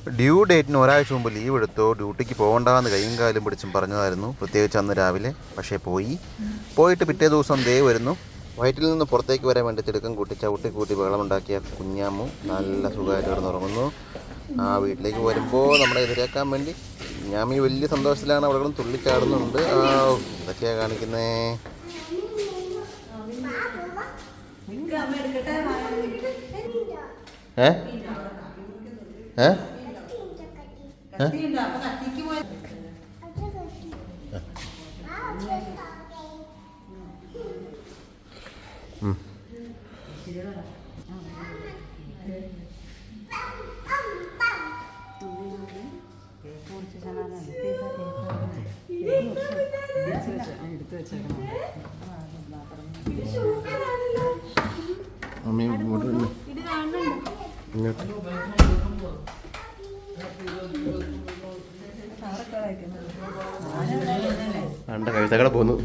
Due ഡേറ്റിന് ഒരാഴ്ച മുമ്പ് ലീവ് എടുത്തോ, ഡ്യൂട്ടിക്ക് പോകണ്ടെന്ന് കൈയും കാലും പിടിച്ചും പറഞ്ഞതായിരുന്നു, പ്രത്യേകിച്ച് അന്ന് രാവിലെ. പക്ഷേ പോയിട്ട് പിറ്റേ ദിവസം ദേ വരുന്നു. വയറ്റിൽ നിന്ന് പുറത്തേക്ക് വരാൻ വേണ്ടി തിടുക്കം കൂട്ടി ചവിട്ടി കൂട്ടി വെള്ളമുണ്ടാക്കിയ കുഞ്ഞാമ്മു നല്ല സുഖമായിട്ട് കിടന്നുറങ്ങുന്നു. ആ വീട്ടിലേക്ക് വരുമ്പോൾ നമ്മളെ എതിരേക്കാൻ വേണ്ടി കുഞ്ഞാമ്മി വലിയ സന്തോഷത്തിലാണ്. അവിടെ തുള്ളിച്ചാടുന്നുണ്ട്. ഇതൊക്കെയാണ് കാണിക്കുന്നേ. ഏ ഏ അമ്മ ഇങ്ങോട്ട് കണ്ട കവിതകടെ പോന്നു.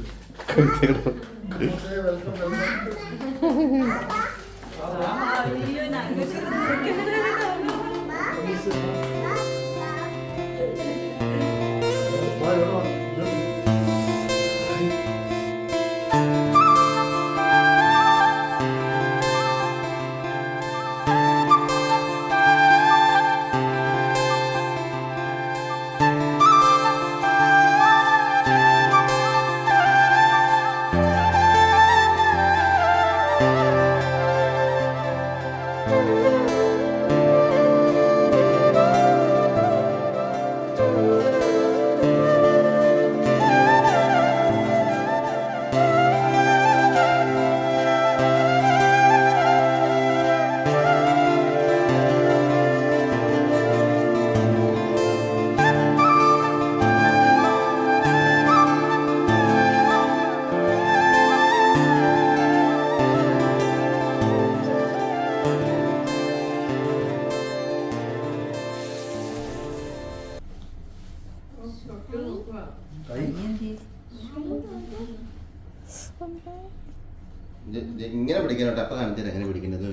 ഇങ്ങനെ പിടിക്കാനോട്ടെ. അപ്പൊ കാണിച്ചാൽ എങ്ങനെ പിടിക്കുന്നത്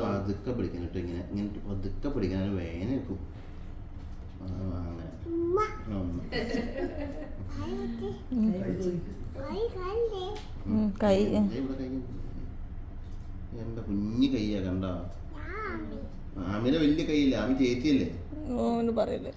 പതുക്കെ പിടിക്കാൻ കേട്ടോ. ഇങ്ങനെ ഇങ്ങനെ പതുക്കെ പിടിക്കാൻ വേന വെക്കും. എന്റെ കുഞ്ഞു കയ്യാ കണ്ടോ. ആമിനെ വലിയ കൈയില്ല, ആമി ചേച്ചിയല്ലേ. പറയല്ലേ